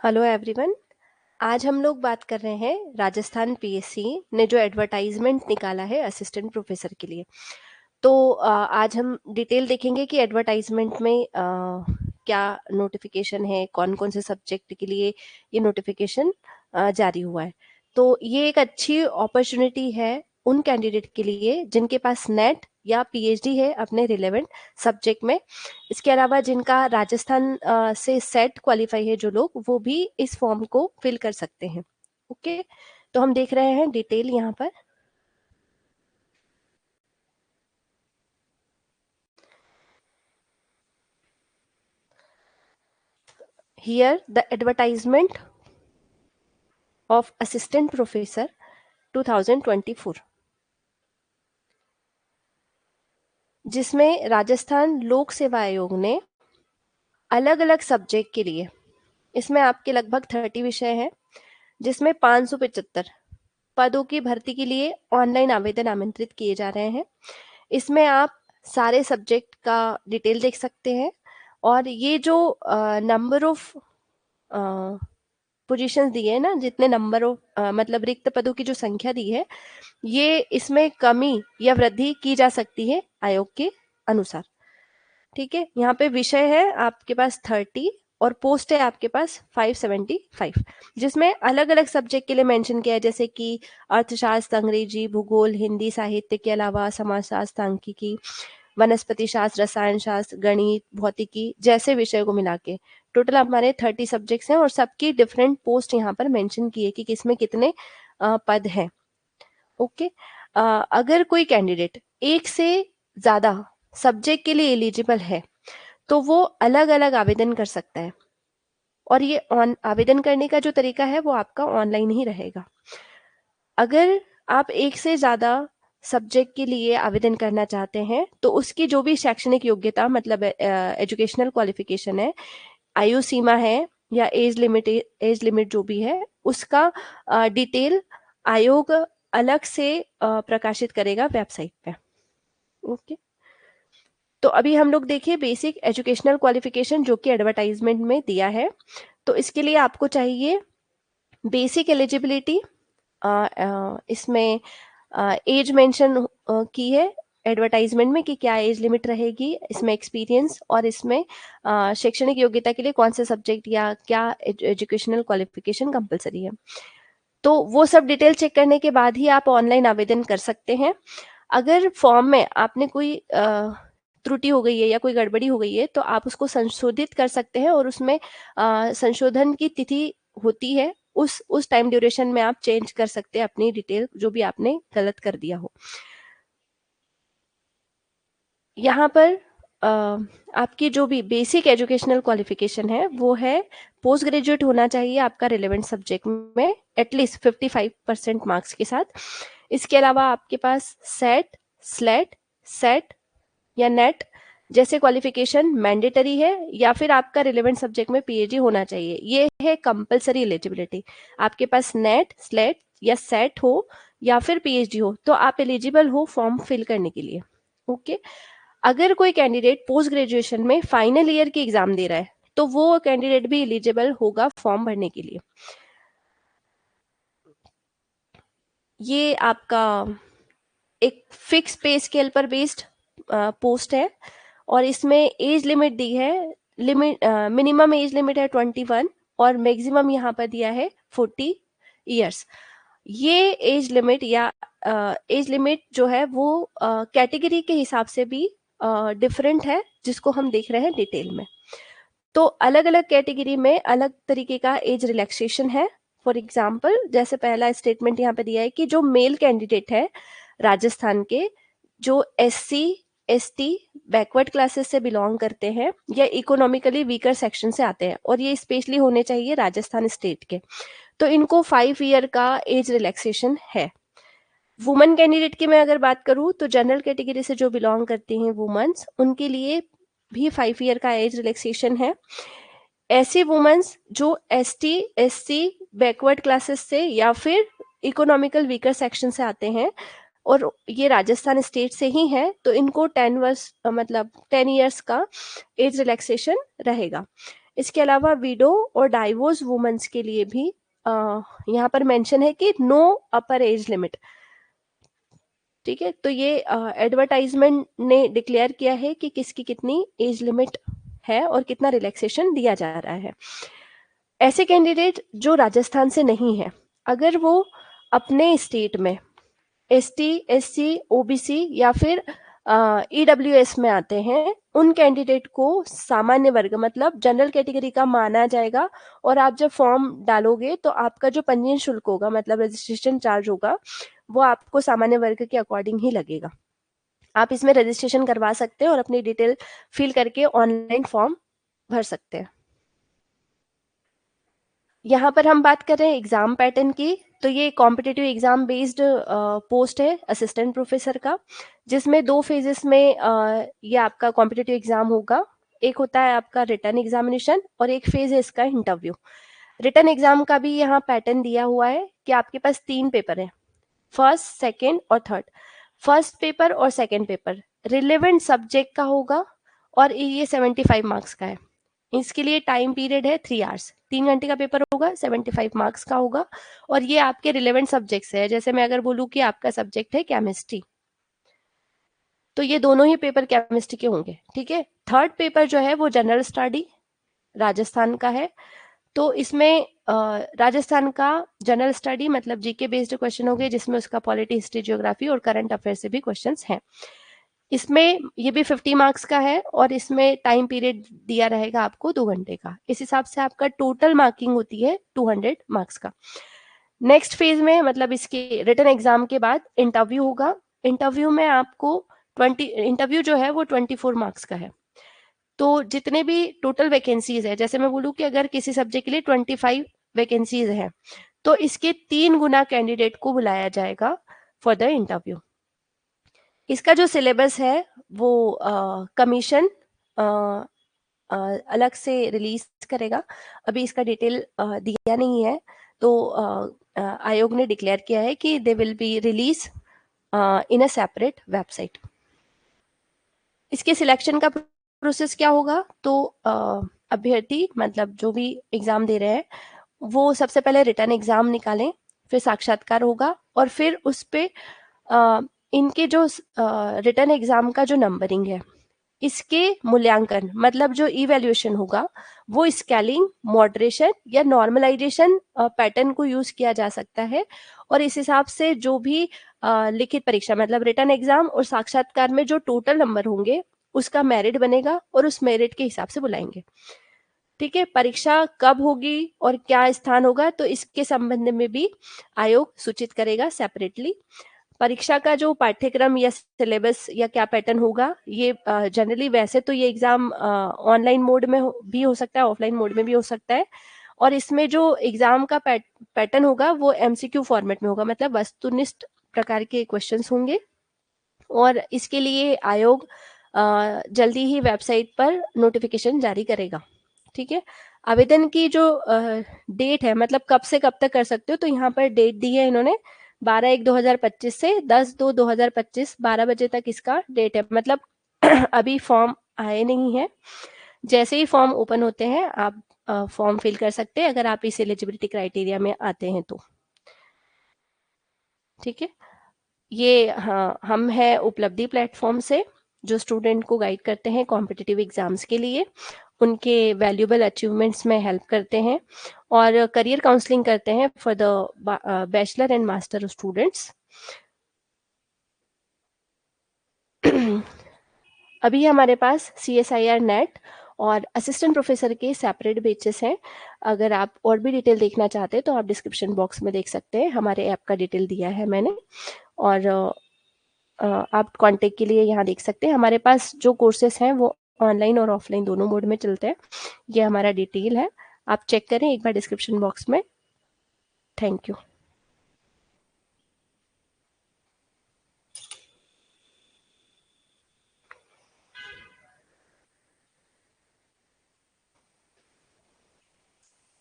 Hello everyone. आज हम लोग बात कर रहे हैं राजस्थान पीएससी ने जो एडवर्टाइजमेंट निकाला है असिस्टेंट प्रोफेसर के लिए। तो आज हम डिटेल देखेंगे कि एडवर्टाइजमेंट में क्या नोटिफिकेशन है, कौन कौन से सब्जेक्ट के लिए ये नोटिफिकेशन जारी हुआ है। तो ये एक अच्छी अपॉर्चुनिटी है उन कैंडिडेट के लिए जिनके पास नेट या पीएचडी है अपने रिलेवेंट सब्जेक्ट में। इसके अलावा जिनका राजस्थान से सेट क्वालिफाई है जो लोग, वो भी इस फॉर्म को फिल कर सकते हैं। ओके, तो हम देख रहे हैं डिटेल यहाँ पर। Here the advertisement of assistant professor 2024, जिसमें राजस्थान लोक सेवा आयोग ने अलग अलग सब्जेक्ट के लिए, इसमें आपके लगभग 30 विषय हैं, जिसमें 575 पदों की भर्ती के लिए ऑनलाइन आवेदन आमंत्रित किए जा रहे हैं। इसमें आप सारे सब्जेक्ट का डिटेल देख सकते हैं और ये जो नंबर ऑफ पोजीशंस दिए है ना, जितने नंबर ऑफ मतलब रिक्त पदों की जो संख्या दी है, ये इसमें कमी या वृद्धि की जा सकती है आयोग के अनुसार। ठीक है, यहाँ पे विषय है आपके पास 30 और पोस्ट है आपके पास 575, जिसमें अलग अलग सब्जेक्ट के लिए मेंशन किया है, जैसे कि अर्थशास्त्र, अंग्रेजी, भूगोल, हिंदी, साहित्य के अलावा समाजशास्त्र, सांख्यिकी, वनस्पति शास्त्र, रसायन शास्त्र, गणित, भौतिकी जैसे विषयों को मिला के टोटल हमारे 30 सब्जेक्ट्स हैं और सबकी डिफरेंट पोस्ट यहाँ पर मेंशन की है कि किसमें कितने पद हैं। ओके, अगर कोई कैंडिडेट एक से ज्यादा सब्जेक्ट के लिए एलिजिबल है तो वो अलग अलग आवेदन कर सकता है, और ये आवेदन करने का जो तरीका है वो आपका ऑनलाइन ही रहेगा। अगर आप एक से ज्यादा सब्जेक्ट के लिए आवेदन करना चाहते हैं तो उसकी जो भी शैक्षणिक योग्यता मतलब एजुकेशनल क्वालिफिकेशन है, आयु सीमा है या एज लिमिट जो भी है, उसका डिटेल आयोग अलग से प्रकाशित करेगा वेबसाइट पे। ओके, तो अभी हम लोग देखिए बेसिक एजुकेशनल क्वालिफिकेशन जो कि एडवर्टाइजमेंट में दिया है। तो इसके लिए आपको चाहिए बेसिक एलिजिबिलिटी, इसमें एज मेंशन की है एडवर्टाइजमेंट में कि क्या एज लिमिट रहेगी, इसमें एक्सपीरियंस, और इसमें शैक्षणिक योग्यता के लिए कौन से सब्जेक्ट या क्या एजुकेशनल क्वालिफिकेशन कंपलसरी है। तो वो सब डिटेल चेक करने के बाद ही आप ऑनलाइन आवेदन कर सकते हैं। अगर फॉर्म में आपने कोई त्रुटि हो गई है या कोई गड़बड़ी हो गई है तो आप उसको संशोधित कर सकते हैं, और उसमें संशोधन की तिथि होती है, उस टाइम ड्यूरेशन में आप चेंज कर सकते हैं अपनी डिटेल जो भी आपने गलत कर दिया हो। यहाँ पर आपकी जो भी बेसिक एजुकेशनल क्वालिफिकेशन है वो है पोस्ट ग्रेजुएट होना चाहिए आपका रिलेवेंट सब्जेक्ट में एटलीस्ट 55% मार्क्स के साथ। इसके अलावा आपके पास सेट, स्लेट, सेट या नेट जैसे क्वालिफिकेशन मैंडेटरी है, या फिर आपका रिलेवेंट सब्जेक्ट में पीएचडी होना चाहिए। ये है कंपलसरी एलिजिबिलिटी। आपके पास नेट, स्लेट या सेट हो या फिर पीएचडी हो तो आप एलिजिबल हो फॉर्म फिल करने के लिए। ओके, अगर कोई कैंडिडेट पोस्ट ग्रेजुएशन में फाइनल ईयर की एग्जाम दे रहा है तो वो कैंडिडेट भी एलिजिबल होगा फॉर्म भरने के लिए। ये आपका एक फिक्स पे स्केल पर बेस्ड पोस्ट है और इसमें एज लिमिट दी है, मिनिमम एज लिमिट है 21 और मैक्सिमम यहाँ पर दिया है 40 इयर्स। ये एज लिमिट या एज लिमिट जो है वो कैटेगरी के हिसाब से भी डिफरेंट है, जिसको हम देख रहे हैं डिटेल में। तो अलग अलग कैटेगरी में अलग तरीके का एज रिलैक्सेशन है। फॉर एग्जाम्पल, जैसे पहला स्टेटमेंट यहाँ पे दिया है कि जो मेल कैंडिडेट है राजस्थान के, जो SC ST बैकवर्ड क्लासेस से बिलोंग करते हैं या इकोनॉमिकली वीकर सेक्शन से आते हैं, और ये स्पेशली होने चाहिए राजस्थान स्टेट के, तो इनको 5 ईयर का एज रिलैक्सेशन है। वुमेन कैंडिडेट की मैं अगर बात करूं तो जनरल कैटेगरी से जो बिलोंग करती हैं वुमेन्स, उनके लिए भी 5 ईयर का एज रिलैक्सेशन है। ऐसी वुमेन्स जो ST SC बैकवर्ड क्लासेस से या फिर इकोनॉमिकल वीकर सेक्शन से आते हैं और ये राजस्थान स्टेट से ही है, तो इनको 10 वर्ष मतलब 10 इयर्स का एज रिलैक्सेशन रहेगा। इसके अलावा विडो और डाइवोर्स वुमेन्स के लिए भी यहाँ पर मेंशन है कि नो अपर एज लिमिट। ठीक है, तो ये एडवर्टाइजमेंट ने डिक्लेयर किया है कि किसकी कितनी एज लिमिट है और कितना रिलैक्सेशन दिया जा रहा है। ऐसे कैंडिडेट जो राजस्थान से नहीं है, अगर वो अपने स्टेट में एसटी, एससी, ओबीसी या फिर ईडब्ल्यूएस में आते हैं, उन कैंडिडेट को सामान्य वर्ग मतलब जनरल कैटेगरी का माना जाएगा। और आप जब फॉर्म डालोगे तो आपका जो पंजीयन शुल्क होगा मतलब रजिस्ट्रेशन चार्ज होगा, वो आपको सामान्य वर्ग के अकॉर्डिंग ही लगेगा। आप इसमें रजिस्ट्रेशन करवा सकते हैं और अपनी डिटेल फिल करके ऑनलाइन फॉर्म भर सकते हैं। यहाँ पर हम बात कर रहे हैं एग्जाम पैटर्न की, तो ये कॉम्पिटिटिव एग्जाम बेस्ड पोस्ट है असिस्टेंट प्रोफेसर का, जिसमें 2 फेजेस में ये आपका कॉम्पिटिटिव एग्जाम होगा। एक होता है आपका रिटन एग्जामिनेशन और एक फेज है इसका इंटरव्यू। रिटन एग्जाम का भी यहाँ पैटर्न दिया हुआ है कि आपके पास 3 पेपर है, फर्स्ट, सेकेंड और थर्ड। फर्स्ट पेपर और सेकेंड पेपर रिलेवेंट सब्जेक्ट का होगा और ये 75 मार्क्स का है। इसके लिए टाइम पीरियड है 3 आवर्स, 3 घंटे का पेपर होगा, 75 मार्क्स का होगा और ये आपके रिलेवेंट सब्जेक्ट्स है। जैसे मैं अगर बोलूँ कि आपका सब्जेक्ट है केमिस्ट्री, तो ये दोनों ही पेपर केमिस्ट्री के होंगे। ठीक है, थर्ड पेपर जो है वो जनरल स्टडी राजस्थान का है, तो इसमें राजस्थान का जनरल स्टडी मतलब जीके बेस्ड क्वेश्चन हो गए, जिसमें उसका पॉलिटी, हिस्ट्री, ज्योग्राफी और करंट अफेयर से भी क्वेश्चंस हैं। इसमें ये भी 50 मार्क्स का है और इसमें टाइम पीरियड दिया रहेगा आपको 2 घंटे का। इस हिसाब से आपका टोटल मार्किंग होती है 200 मार्क्स का। नेक्स्ट फेज में मतलब इसके रिटन एग्जाम के बाद इंटरव्यू होगा। इंटरव्यू में आपको 20 इंटरव्यू जो है वो 24 मार्क्स का है। तो जितने भी टोटल वैकेंसीज है, जैसे मैं बोलूँ कि अगर किसी सब्जेक्ट के लिए 25 वैकेंसीज है, तो इसके 3 गुना कैंडिडेट को बुलाया जाएगा फॉर द इंटरव्यू। इसका जो सिलेबस है वो कमीशन अलग से रिलीज करेगा, अभी इसका डिटेल दिया नहीं है। तो आयोग ने डिक्लेयर किया है कि they will be release in a separate website. इसके सिलेक्शन का प्रोसेस क्या होगा, तो अभ्यर्थी मतलब जो भी एग्जाम दे रहे हैं वो सबसे पहले रिटन एग्जाम निकालें, फिर साक्षात्कार होगा और फिर उस पे इनके जो रिटन एग्जाम का जो नंबरिंग है, इसके मूल्यांकन मतलब जो इवैल्यूएशन होगा वो स्केलिंग, मॉडरेशन या नॉर्मलाइजेशन पैटर्न को यूज किया जा सकता है। और इस हिसाब से जो भी लिखित परीक्षा मतलब रिटन एग्जाम और साक्षात्कार में जो टोटल नंबर होंगे उसका मेरिट बनेगा और उस मेरिट के हिसाब से बुलाएंगे। ठीक है, परीक्षा कब होगी और क्या स्थान होगा, तो इसके संबंध में भी आयोग सूचित करेगा सेपरेटली। परीक्षा का जो पाठ्यक्रम या सिलेबस या क्या पैटर्न होगा, ये जनरली वैसे तो ये एग्जाम ऑनलाइन मोड में भी हो सकता है, ऑफलाइन मोड में भी हो सकता है। और इसमें जो एग्जाम का पैटर्न होगा वो एमसीक्यू फॉर्मेट में होगा, मतलब वस्तुनिष्ठ प्रकार के क्वेश्चंस होंगे। और इसके लिए आयोग जल्दी ही वेबसाइट पर नोटिफिकेशन जारी करेगा। ठीक है, आवेदन की जो डेट है मतलब कब से कब तक कर सकते हो, तो यहाँ पर डेट दी है इन्होंने 12/1/2025 से 10/2/2025 12 बजे तक इसका डेट है। मतलब अभी फॉर्म आए नहीं है, जैसे ही फॉर्म ओपन होते हैं आप फॉर्म फिल कर सकते हैं अगर आप इस एलिजिबिलिटी क्राइटेरिया में आते हैं तो। ठीक है, ये हाँ हम है उपलब्धि प्लेटफॉर्म से जो स्टूडेंट को गाइड करते हैं कॉम्पिटिटिव एग्जाम्स के लिए, उनके वैल्यूएबल अचीवमेंट्स में हेल्प करते हैं और करियर काउंसलिंग करते हैं for the bachelor and master students. अभी हमारे पास CSIR नेट और असिस्टेंट प्रोफेसर के सेपरेट बैचेस हैं। अगर आप और भी डिटेल देखना चाहते हैं तो आप डिस्क्रिप्शन बॉक्स में देख सकते हैं, हमारे ऐप का डिटेल दिया है मैंने। और आप कांटेक्ट के लिए यहाँ देख सकते हैं। हमारे पास जो कोर्सेस हैं वो ऑनलाइन और ऑफलाइन दोनों मोड में चलते हैं। ये हमारा डिटेल है, आप चेक करें एक बार डिस्क्रिप्शन बॉक्स में। Thank you.